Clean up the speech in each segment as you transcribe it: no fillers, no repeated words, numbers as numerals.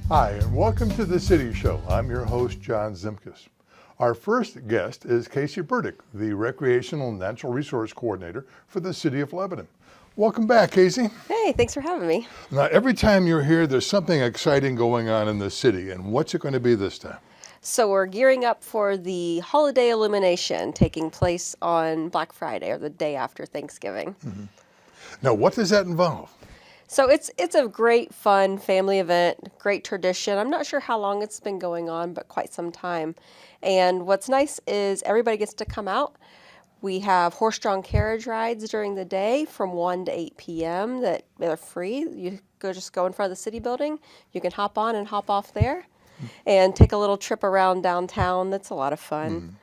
Hi, and welcome to The City Show. I'm your host, John Zimkus. Our first guest is Casey Burdick, the Recreational and Natural Resource Coordinator for the City of Lebanon. Welcome back, Casey. Hey, thanks for having me. Now, every time you're here, there's something exciting going on in the city, and what's it going to be this time? So we're gearing up for the holiday illumination taking place on Black Friday, or the day after Thanksgiving. Now, what does that involve? So it's a great, fun family event, great tradition. I'm not sure how long it's been going on, but quite some time. And what's nice is everybody gets to come out. We have horse-drawn carriage rides during the day from 1 to 8 p.m. that are free. You just go in front of the city building. You can hop on and hop off there and take a little trip around downtown. That's a lot of fun.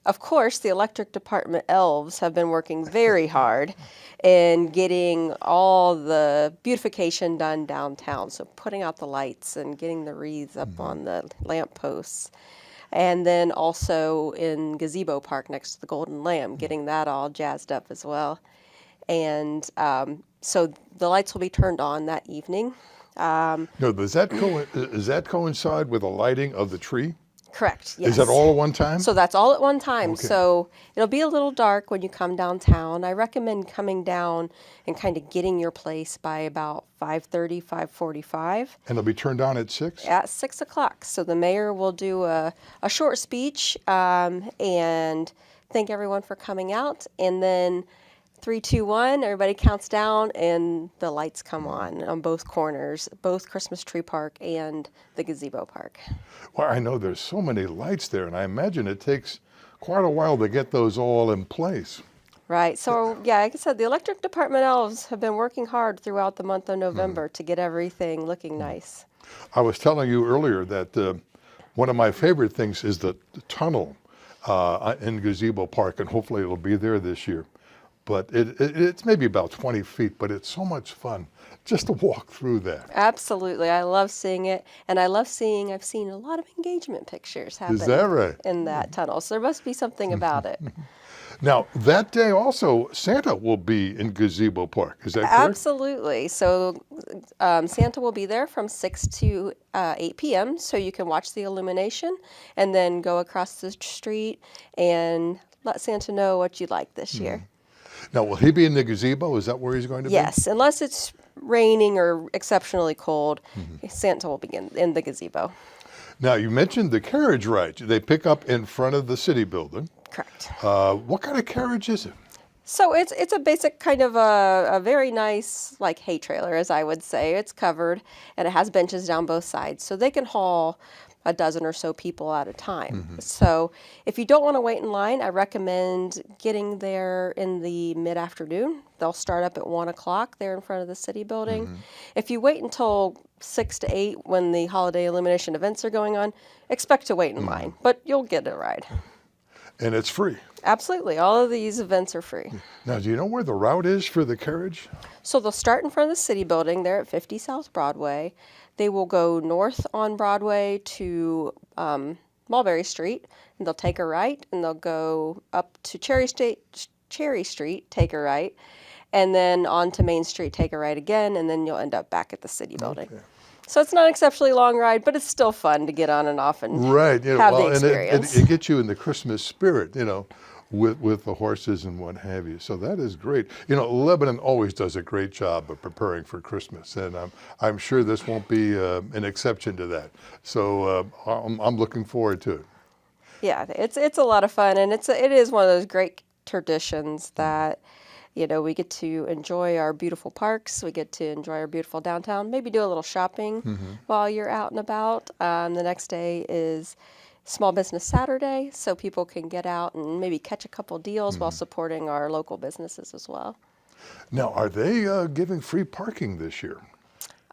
Of course, the electric department elves have been working very hard in getting all the beautification done downtown. So putting out the lights and getting the wreaths up on the lamp posts. And then also in Gazebo Park next to the Golden Lamb, getting that all jazzed up as well. And so the lights will be turned on that evening. No, does that coincide with the lighting of the tree? Correct, yes. Is that all at one time? So that's all at one time. Okay. So it'll be a little dark when you come downtown. I recommend coming down and kind of getting your place by about 5:30, 5:45. And it'll be turned on at 6? At 6 o'clock. So the mayor will do a short speech and thank everyone for coming out. And then 3, 2, 1, everybody counts down and the lights come on both corners, both Christmas Tree Park and the Gazebo Park. Well, I know there's so many lights there, and I imagine it takes quite a while to get those all in place. Right. So, yeah, like I said, the electric department elves have been working hard throughout the month of November to get everything looking nice. I was telling you earlier that one of my favorite things is the tunnel in Gazebo Park, and hopefully it'll be there this year. But it's maybe about 20 feet, but it's so much fun just to walk through that. Absolutely. I love seeing it. And I've seen a lot of engagement pictures happen Is that right? in that tunnel. So there must be something about it. Now, that day also, Santa will be in Gazebo Park. Is that correct? Absolutely. So Santa will be there from 6 to 8 p.m. So you can watch the illumination and then go across the street and let Santa know what you'd like this year. Now, will he be in the gazebo? Is that where he's going to be? Yes, unless it's raining or exceptionally cold, Santa will be in the gazebo. Now, you mentioned the carriage ride. They pick up in front of the city building. Correct. What kind of carriage is it? So it's a basic kind of a very nice like hay trailer, as I would say. It's covered and it has benches down both sides, so they can haul a dozen or so people at a time. So if you don't want to wait in line, I recommend getting there in the mid-afternoon. They'll start up at 1 o'clock there in front of the city building. If you wait until 6 to 8 when the holiday illumination events are going on, expect to wait in line, but you'll get a ride. And it's free. Absolutely. All of these events are free. Now, do you know where the route is for the carriage? So they'll start in front of the city building there at 50 South Broadway. They will go north on Broadway to Mulberry Street, and they'll take a right, and they'll go up to Cherry Street, take a right, and then on to Main Street, take a right again, and then you'll end up back at the city building. Okay. So it's not an exceptionally long ride, but it's still fun to get on and off and have the experience. And it gets you in the Christmas spirit, with the horses and what have you. So that is great. Lebanon always does a great job of preparing for Christmas, and I'm sure this won't be an exception to that. So I'm looking forward to it. Yeah, it's a lot of fun, and it is one of those great traditions that we get to enjoy our beautiful parks. We get to enjoy our beautiful downtown. Maybe do a little shopping while you're out and about. The next day is Small Business Saturday, so people can get out and maybe catch a couple deals while supporting our local businesses as well. Now, are they giving free parking this year?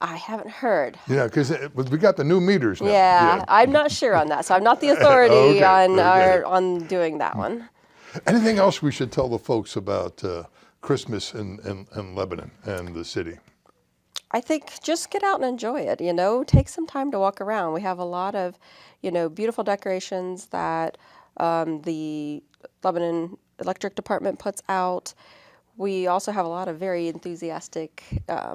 I haven't heard. Yeah, because we got the new meters now. Yeah, I'm not sure on that, so I'm not the authority on doing that one. Anything else we should tell the folks about Christmas in Lebanon and the city? I think just get out and enjoy it, take some time to walk around. We have a lot of, beautiful decorations that the Lebanon Electric Department puts out. We also have a lot of very enthusiastic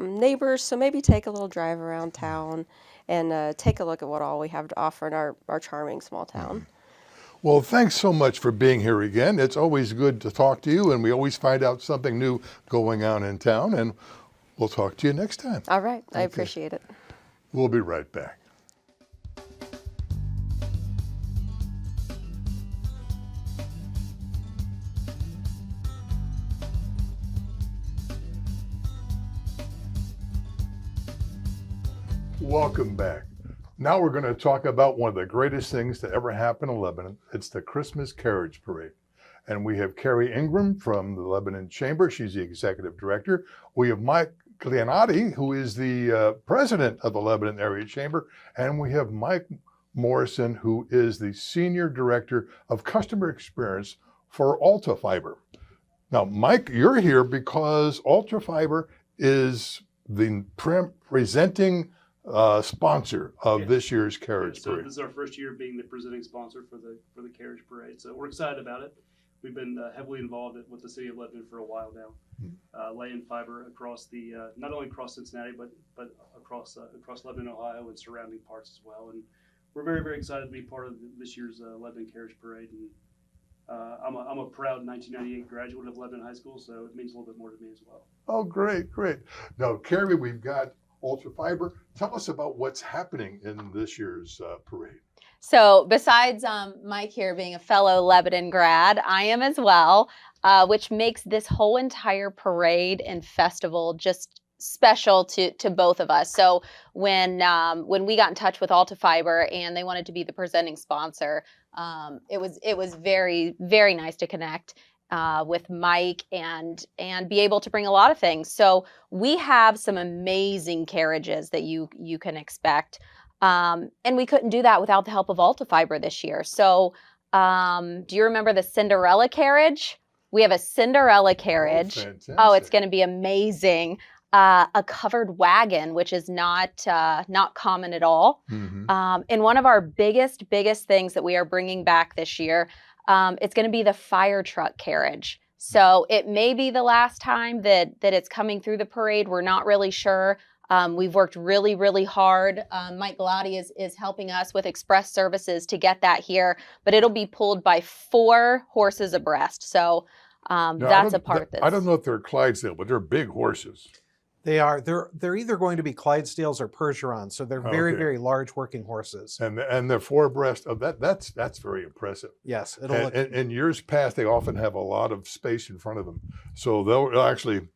neighbors, so maybe take a little drive around town and take a look at what all we have to offer in our charming small town. Well, thanks so much for being here again. It's always good to talk to you, and we always find out something new going on in town, and we'll talk to you next time. All right. I appreciate it. We'll be right back. Welcome back. Now we're going to talk about one of the greatest things to ever happen in Lebanon. It's the Christmas Carriage Parade. And we have Carrie Ingram from the Lebanon Chamber. She's the executive director. We have Mike Leonati, who is the president of the Lebanon Area Chamber. And we have Mike Morrison, who is the senior director of customer experience for Alta Fiber. Now, Mike, you're here because Alta Fiber is the presenting sponsor of this year's carriage So parade. this is our first year being the presenting sponsor for the carriage parade. So we're excited about it. We've been heavily involved with the city of Lebanon for a while now, laying fiber across the not only across Cincinnati but across Lebanon, Ohio, and surrounding parts as well. And we're very, very excited to be part of this year's Lebanon carriage parade. And I'm a proud 1998 graduate of Lebanon High School, so it means a little bit more to me as well. Oh, great, great. Now, Carrie, we've got Ultra Fiber. Tell us about what's happening in this year's parade. So besides Mike here being a fellow Lebanon grad, I am as well, which makes this whole entire parade and festival just special to both of us. So when we got in touch with Alta Fiber and they wanted to be the presenting sponsor, it was very, very nice to connect with Mike and be able to bring a lot of things. So we have some amazing carriages that you can expect. And we couldn't do that without the help of Alta Fiber this year. So do you remember the Cinderella carriage? We have a Cinderella carriage. Oh, it's going to be amazing. A covered wagon, which is not common at all. Mm-hmm. And one of our biggest things that we are bringing back this year, it's going to be the fire truck carriage. So it may be the last time that it's coming through the parade. We're not really sure. We've worked really, really hard. Mike Galati is helping us with express services to get that here, but it'll be pulled by 4 horses abreast. So that's a part of this. I don't know if they're Clydesdale, but they're big horses. They are. They're either going to be Clydesdales or Percherons, so they're very, very large working horses. And they're 4 abreast of that. That's very impressive. Yes, it'll look. In years past, they often have a lot of space in front of them, so they'll actually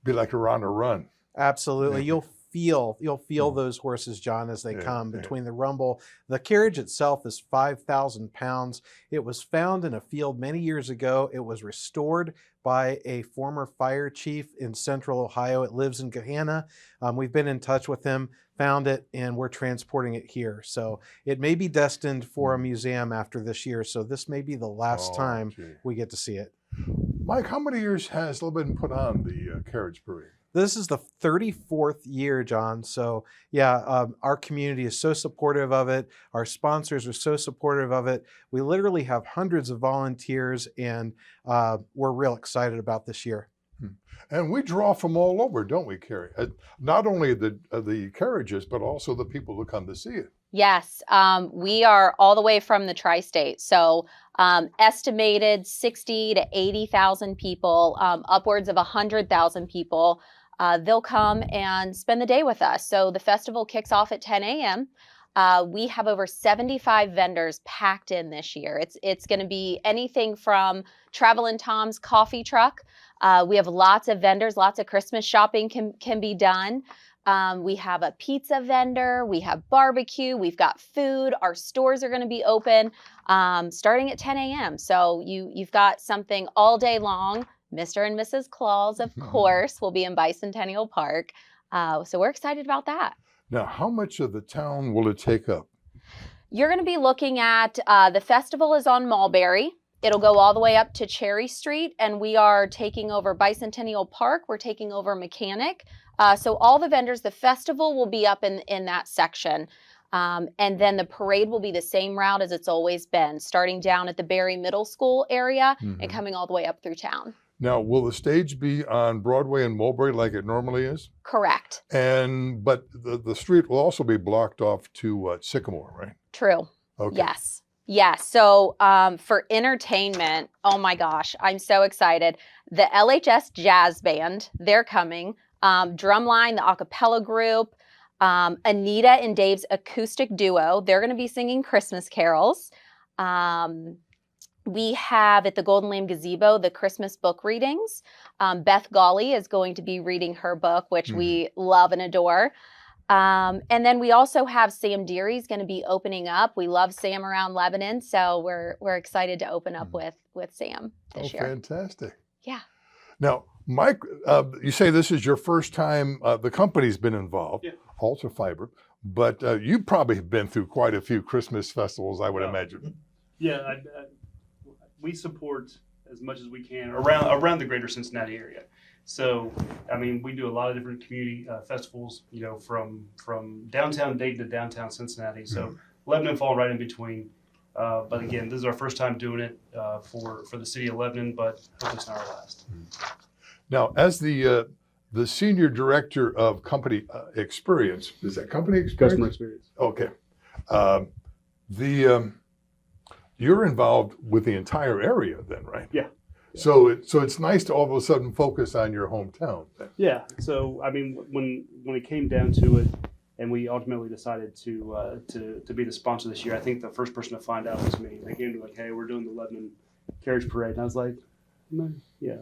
be like they're on a run. Absolutely, you'll feel those horses, John, as they come between the rumble. The carriage itself is 5,000 pounds. It was found in a field many years ago. It was restored by a former fire chief in central Ohio. It lives in Gahanna. We've been in touch with him, found it, and we're transporting it here. So it may be destined for a museum after this year. So this may be the last time we get to see it. Mike, how many years has Lebanon put on the carriage parade? This is the 34th year, John. So yeah, our community is so supportive of it. Our sponsors are so supportive of it. We literally have hundreds of volunteers, and we're real excited about this year. And we draw from all over, don't we, Carrie? Not only the carriages, but also the people who come to see it. Yes, we are all the way from the tri-state. So estimated 60 to 80,000 people, upwards of 100,000 people. They'll come and spend the day with us. So the festival kicks off at 10 a.m. We have over 75 vendors packed in this year. It's going to be anything from Travelin' Tom's coffee truck. We have lots of vendors, lots of Christmas shopping can be done. We have a pizza vendor, we have barbecue, we've got food. Our stores are going to be open starting at 10 a.m. So you've got something all day long. Mr. and Mrs. Claus, of course, will be in Bicentennial Park. So we're excited about that. Now, how much of the town will it take up? You're going to be looking at, the festival is on Mulberry. It'll go all the way up to Cherry Street, and we are taking over Bicentennial Park. We're taking over Mechanic. So all the vendors, the festival will be up in that section. And then the parade will be the same route as it's always been, starting down at the Berry Middle School area and coming all the way up through town. Now, will the stage be on Broadway and Mulberry like it normally is? Correct. But the street will also be blocked off to Sycamore, right? True. Okay. Yes. Yes. So for entertainment, oh my gosh, I'm so excited. The LHS Jazz Band, they're coming. Drumline, the a cappella group, Anita and Dave's acoustic duo, they're going to be singing Christmas carols. We have at the Golden Lamb Gazebo the Christmas book readings. Beth Golly is going to be reading her book, which we love and adore. And then we also have Sam Deary's going to be opening up. We love Sam around Lebanon, so we're excited to open up with Sam this year. Fantastic. Yeah. Now, Mike, you say this is your first time, the company's been involved, Yeah. Halter Fiber, but you probably have been through quite a few Christmas festivals, I would imagine. Yeah, we support as much as we can around the greater Cincinnati area. So, I mean, we do a lot of different community festivals, you know, from downtown Dayton to downtown Cincinnati. So Lebanon fall right in between. But again, this is our first time doing it for the city of Lebanon, but hopefully it's not our last. Now, as the senior director of company experience, is that company experience? Customer experience. Okay. You're involved with the entire area then, right? Yeah. So it's nice to all of a sudden focus on your hometown then. Yeah. So I mean, when it came down to it, and we ultimately decided to be the sponsor this year, I think the first person to find out was me. They came to like, hey, we're doing the Lebanon Carriage Parade, and I was like, yeah.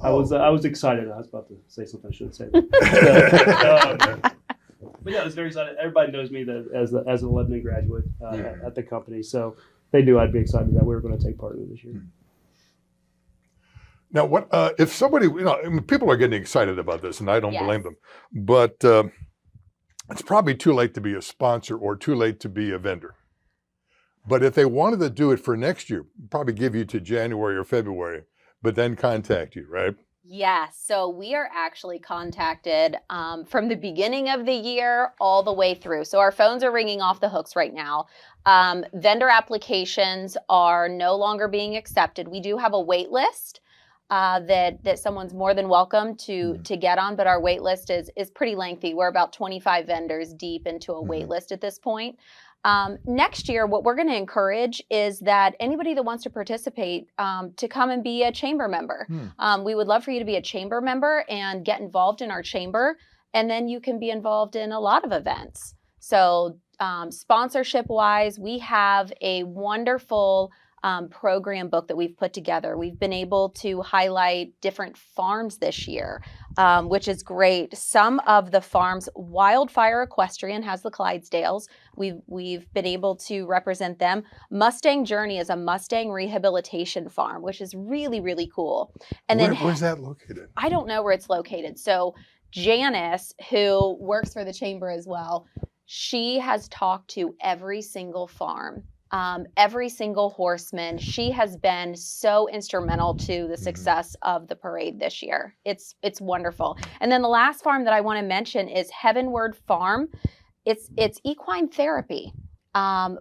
I was excited. I was about to say something I shouldn't say. But yeah, I was very excited. Everybody knows me as a Lebanon graduate at the company, so they knew I'd be excited that we were going to take part in it this year. Now, what if somebody, I mean, people are getting excited about this, and I don't blame them, but it's probably too late to be a sponsor or too late to be a vendor. But if they wanted to do it for next year, probably give you to January or February, but then contact you, right? Yes. So we are actually contacted from the beginning of the year all the way through. So our phones are ringing off the hooks right now. Vendor applications are no longer being accepted. We do have a wait list that someone's more than welcome to get on, but our wait list is pretty lengthy. We're about 25 vendors deep into a wait list at this point. Next year, what we're going to encourage is that anybody that wants to participate to come and be a chamber member. We would love for you to be a chamber member and get involved in our chamber, and then you can be involved in a lot of events. So sponsorship-wise, we have a wonderful program book that we've put together. We've been able to highlight different farms this year, which is great. Some of the farms, Wildfire Equestrian has the Clydesdales. We've been able to represent them. Mustang Journey is a Mustang rehabilitation farm, which is really, really cool. And Where's that located? I don't know where it's located. So Janice, who works for the chamber as well, she has talked to every single farm. Every single horseman. She has been so instrumental to the success of the parade this year. It's wonderful. And then the last farm that I want to mention is Heavenward Farm. It's equine therapy,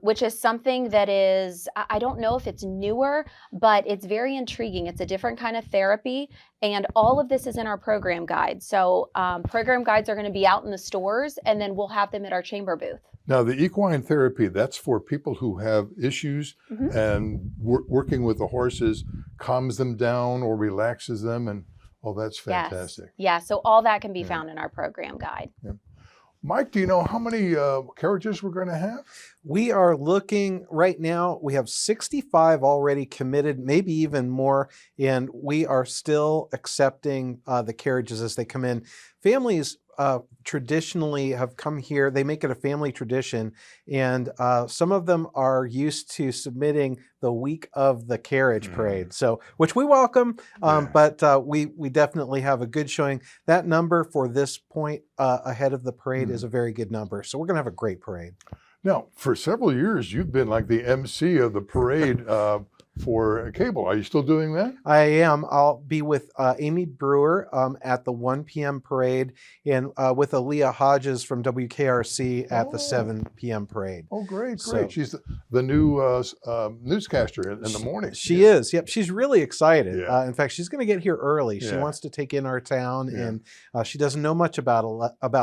which is something that is, I don't know if it's newer, but it's very intriguing. It's a different kind of therapy, and all of this is in our program guide. So program guides are going to be out in the stores, and then we'll have them at our chamber booth. Now, the equine therapy, that's for people who have issues and working with the horses calms them down or relaxes them, and that's fantastic. Yeah, so all that can be found in our program guide. Yeah. Mike, do you know how many carriages we're going to have? We are looking right now, we have 65 already committed, maybe even more, and we are still accepting the carriages as they come in. Families traditionally have come here. They make it a family tradition, and some of them are used to submitting the week of the carriage parade, so which we welcome, but we definitely have a good showing. That number for this point ahead of the parade is a very good number, so we're going to have a great parade. Now, for several years, you've been like the MC of the parade for cable. Are you still doing that? I am. I'll be with Amy Brewer at the 1 p.m. parade and with Aaliyah Hodges from WKRC at the 7 p.m. parade. Oh, great, So- great. She's the new newscaster in the morning. She is. Yep. She's really excited. Yeah. In fact, she's going to get here early. She Yeah. wants to take in our town, Yeah. and she doesn't know much about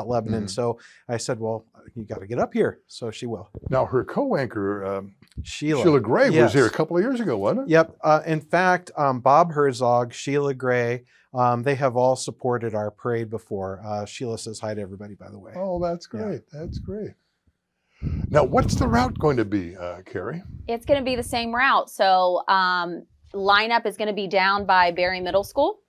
Lebanon. Mhm. So I said, well, you got to get up here. So she will. Now, her co-anchor, Sheila. Sheila Gray, was Yes. here a couple of years ago, wasn't it? Yep. In fact, Bob Herzog, Sheila Gray, they have all supported our parade before. Sheila says hi to everybody, by the way. Oh, that's great. That's great. Now, what's the route going to be, Carrie? It's going to be the same route. So lineup is going to be down by Berry Middle School.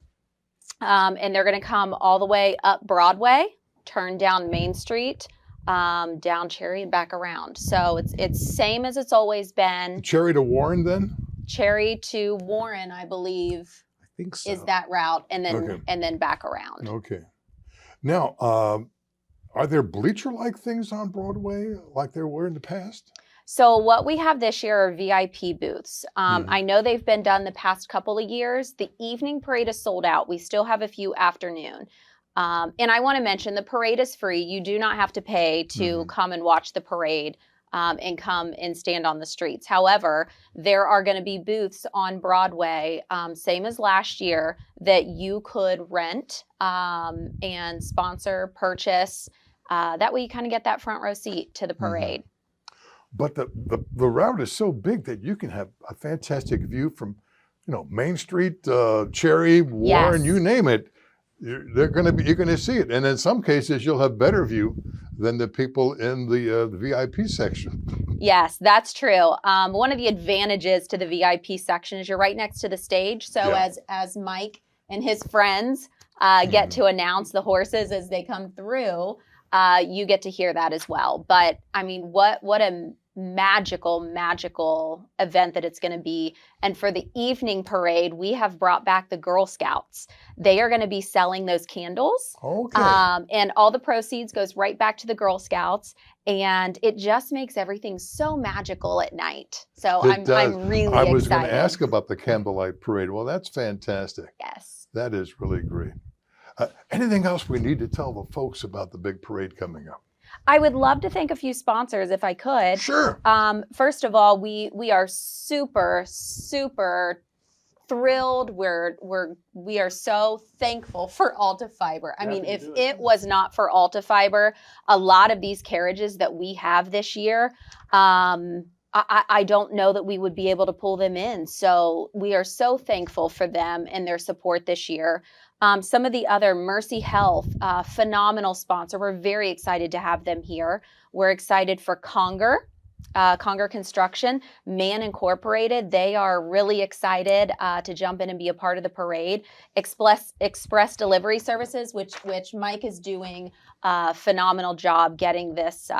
And they're going to come all the way up Broadway, turn down Main Street, down Cherry and back around. So it's same as it's always been. Cherry to Warren, then? Cherry to Warren, I believe, I think so. is that route, and then Okay. and then back around. Okay. Now, are there bleacher-like things on Broadway like there were in the past? So what we have this year are VIP booths. Mhm. I know they've been done the past couple of years. The evening parade is sold out. We still have a few afternoon. And I want to mention the parade is free. You do not have to pay to Mhm. come and watch the parade and come and stand on the streets. However, there are going to be booths on Broadway, same as last year, that you could rent and sponsor, purchase. That way you kind of get that front row seat to the parade. But the route is so big that you can have a fantastic view from, Main Street, Cherry, Warren, Yes. you name it. You're going to see it, and in some cases you'll have better view than the people in the VIP section. Yes, that's true. One of the advantages to the VIP section is you're right next to the stage. So Yeah. as Mike and his friends get to announce the horses as they come through, you get to hear that as well. But I mean, what a magical event that it's going to be. And for the evening parade, we have brought back the Girl Scouts. They are going to be selling those candles. Okay. And all the proceeds goes right back to the Girl Scouts. And it just makes everything so magical at night. So It does. I'm really I was going excited. to ask about the candlelight parade. Well, that's fantastic. Yes. That is really great. Anything else we need to tell the folks about the big parade coming up? I would love to thank a few sponsors if I could. Sure. First of all, we are super thrilled. We are so thankful for Alta Fiber. I mean, Happy if to do it. it was not for Alta Fiber, a lot of these carriages that we have this year, I don't know that we would be able to pull them in. So we are so thankful for them and their support this year. Some of the other, Mercy Health, phenomenal sponsor. We're very excited to have them here. We're excited for Conger Construction, Man Incorporated. They are really excited to jump in and be a part of the parade. Express Delivery Services, which Mike is doing a phenomenal job getting this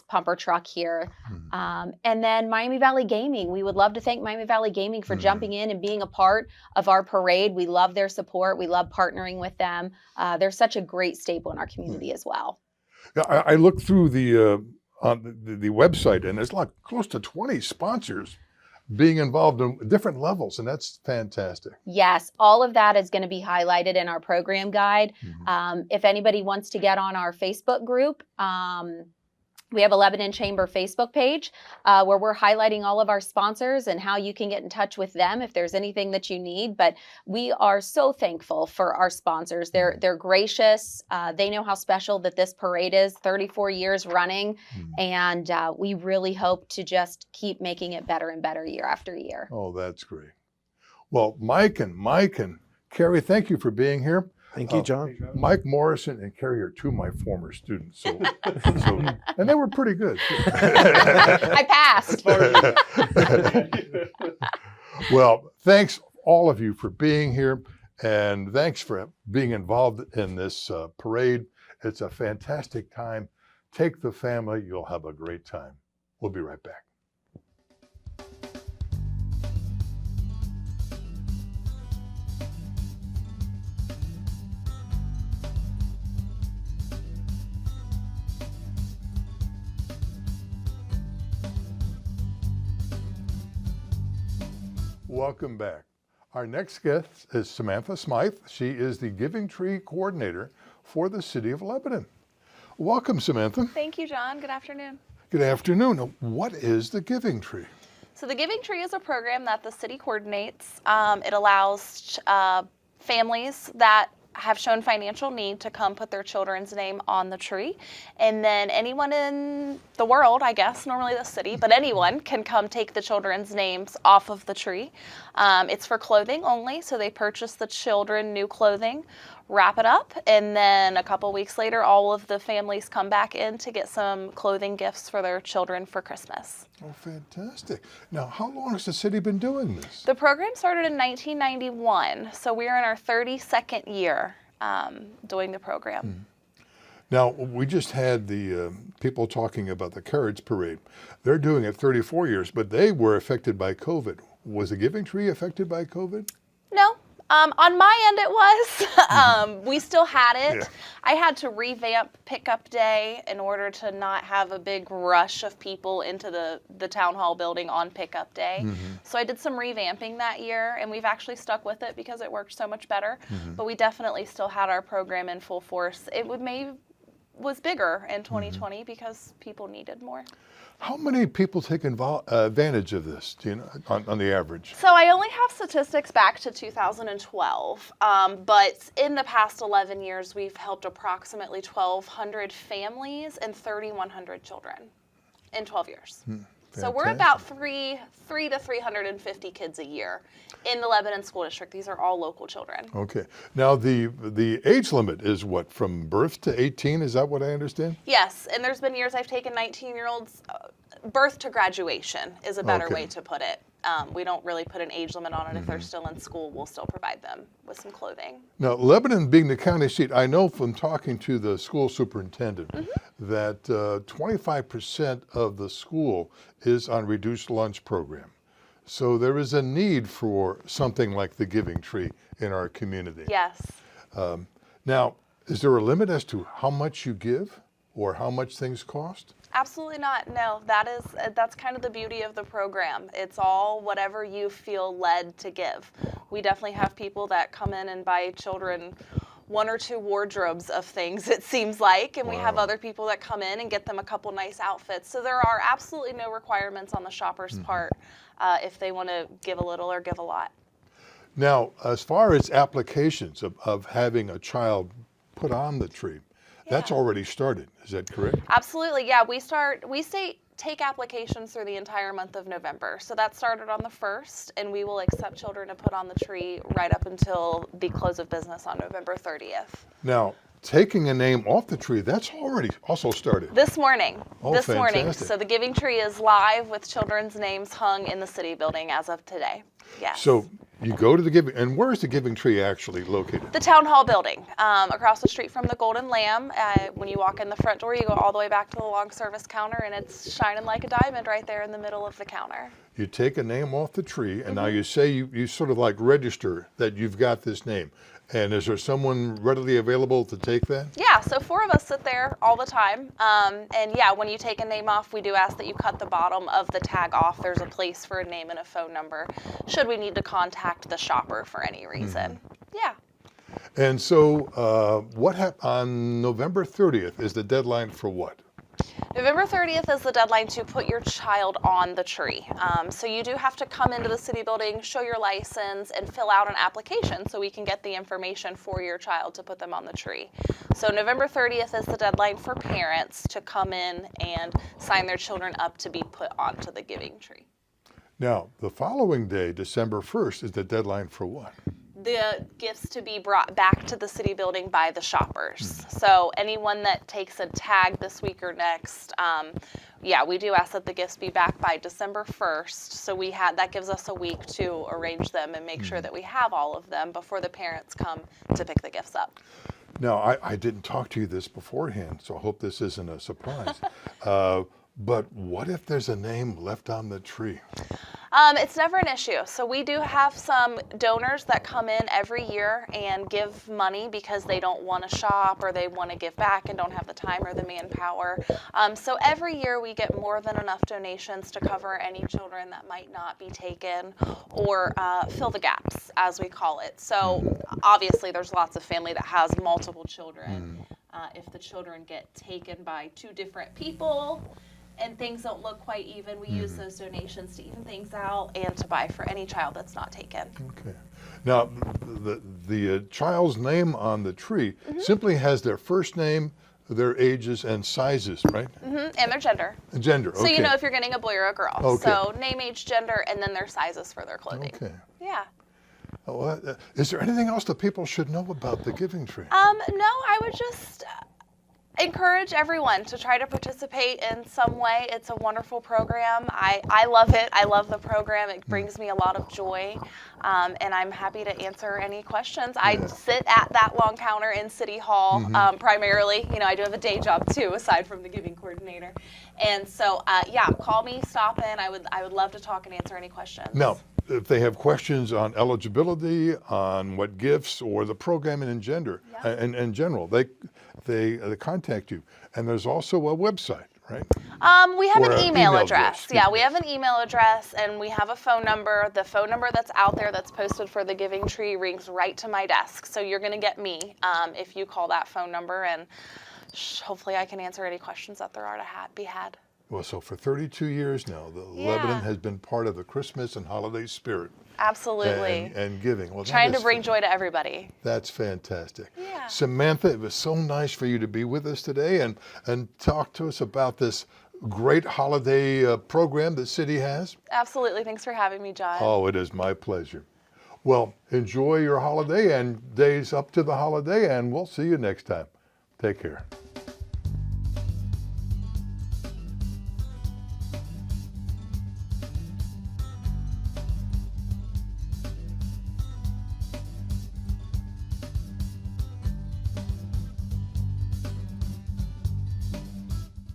pumper truck here. And then Miami Valley Gaming. We would love to thank Miami Valley Gaming for jumping in and being a part of our parade. We love their support. We love partnering with them. They're such a great staple in our community as well. Yeah, I looked through on the website, and there's like close to 20 sponsors being involved in different levels, and that's fantastic. Yes, all of that is going to be highlighted in our program guide. If anybody wants to get on our Facebook group, we have a Lebanon Chamber Facebook page where we're highlighting all of our sponsors and how you can get in touch with them if there's anything that you need. But we are so thankful for our sponsors. They're gracious. They know how special that this parade is, 34 years running. And we really hope to just keep making it better and better year after year. Oh, that's great. Well, Mike and Carrie, thank you for being here. Thank you, John. Mike Morrison and Carrie are two of my former students, and they were pretty good. I passed. Well, thanks all of you for being here, and thanks for being involved in this parade. It's a fantastic time. Take the family. You'll have a great time. We'll be right back. Welcome back. Our next guest is Samantha Smythe. She is the Giving Tree Coordinator for the City of Lebanon. Welcome, Samantha. Thank you, John. Good afternoon. Good afternoon. Now, what is the Giving Tree? So the Giving Tree is a program that the city coordinates. It allows families that have shown financial need to come put their children's name on the tree. And then anyone in the world, I guess, normally the city, but anyone can come take the children's names off of the tree. It's for clothing only, so they purchase the children new clothing, wrap it up, and then a couple weeks later, all of the families come back in to get some clothing gifts for their children for Christmas. Oh, fantastic. Now, how long has the city been doing this? The program started in 1991, so we're in our 32nd year doing the program. Now, we just had the people talking about the Carriage Parade. They're doing it 34 years, but they were affected by COVID. Was the Giving Tree affected by COVID? No. On my end, it was. We still had it. Yeah. I had to revamp pickup day in order to not have a big rush of people into the town hall building on pickup day. So I did some revamping that year, and we've actually stuck with it because it worked so much better. But we definitely still had our program in full force. It was bigger in 2020 because people needed more. How many people take advantage of this, do you know, on the average? So I only have statistics back to 2012, but in the past 11 years, we've helped approximately 1,200 families and 3,100 children in 12 years. So we're about three to 350 kids a year in the Lebanon School District. These are all local children. Okay. Now, the age limit is what, from birth to 18? Is that what I understand? Yes, and there's been years I've taken 19-year-olds. Birth to graduation is a better Okay. way to put it. We don't really put an age limit on it. If they're still in school, we'll still provide them with some clothing. Now, Lebanon being the county seat, I know from talking to the school superintendent that 25% of the school is on reduced lunch program. So there is a need for something like the Giving Tree in our community. Yes. Now, is there a limit as to how much you give or how much things cost? Absolutely not. No, that's kind of the beauty of the program. It's all whatever you feel led to give. We definitely have people that come in and buy children 1 or 2 wardrobes of things, it seems like, and we have other people that come in and get them a couple nice outfits. So there are absolutely no requirements on the shopper's part if they want to give a little or give a lot. Now, as far as applications of having a child put on the tree, that's already started. Is that correct? Absolutely, yeah. We take applications through the entire month of November. So that started on the 1st, and we will accept children to put on the tree right up until the close of business on November 30th. Now, taking a name off the tree, that's already also started. This morning. Oh, this morning. fantastic. So the Giving Tree is live with children's names hung in the city building as of today. Yes. So you go to the Giving, and where is the Giving Tree actually located? The town hall building, across the street from the Golden Lamb. When you walk in the front door, you go all the way back to the long service counter, and it's shining like a diamond right there in the middle of the counter. You take a name off the tree, and now you say you sort of like register that you've got this name. And is there someone readily available to take that? Yeah, so 4 of us sit there all the time. And yeah, when you take a name off, we do ask that you cut the bottom of the tag off. There's a place for a name and a phone number should we need to contact the shopper for any reason. Yeah. And so what happened on November 30th is the deadline for what? November 30th is the deadline to put your child on the tree. So you do have to come into the city building, show your license, and fill out an application so we can get the information for your child to put them on the tree. So November 30th is the deadline for parents to come in and sign their children up to be put onto the Giving Tree. Now, the following day, December 1st, is the deadline for what? The gifts to be brought back to the city building by the shoppers. So anyone that takes a tag this week or next, yeah, we do ask that the gifts be back by December 1st. So that gives us a week to arrange them and make sure that we have all of them before the parents come to pick the gifts up. Now, I didn't talk to you this beforehand, so I hope this isn't a surprise. But what if there's a name left on the tree? It's never an issue. So we do have some donors that come in every year and give money because they don't want to shop or they want to give back and don't have the time or the manpower. So every year we get more than enough donations to cover any children that might not be taken or fill the gaps, as we call it. So obviously there's lots of family that has multiple children. If the children get taken by 2 different people, and things don't look quite even, we use those donations to even things out and to buy for any child that's not taken. Okay. Now, the child's name on the tree simply has their first name, their ages, and sizes, right? And their gender. Gender, okay. So you know if you're getting a boy or a girl. Okay. So name, age, gender, and then their sizes for their clothing. Okay. Yeah. Is there anything else that people should know about the Giving Tree? No, I would just encourage everyone to try to participate in some way. It's a wonderful program. I love it. I love the program. It brings me a lot of joy, and I'm happy to answer any questions. I sit at that long counter in City Hall primarily. You know, I do have a day job too, aside from the giving coordinator. And so, yeah, call me, stop in. I would love to talk and answer any questions. Now, if they have questions on eligibility, on what gifts, or the program in general, they contact you. And there's also a website, right? We have Or an an email email address. address. Yeah, we have an email address and we have a phone number. The phone number that's out there that's posted for the Giving Tree rings right to my desk. So you're going to get me if you call that phone number, and hopefully I can answer any questions that there are to be had. Well, so for 32 years now, the Lebanon has been part of the Christmas and holiday spirit. Absolutely. And giving. Well, Trying to bring joy to everybody. That's fantastic. Yeah. Samantha, it was so nice for you to be with us today and talk to us about this great holiday program the city has. Absolutely. Thanks for having me, John. Oh, it is my pleasure. Well, enjoy your holiday and days up to the holiday, and we'll see you next time. Take care.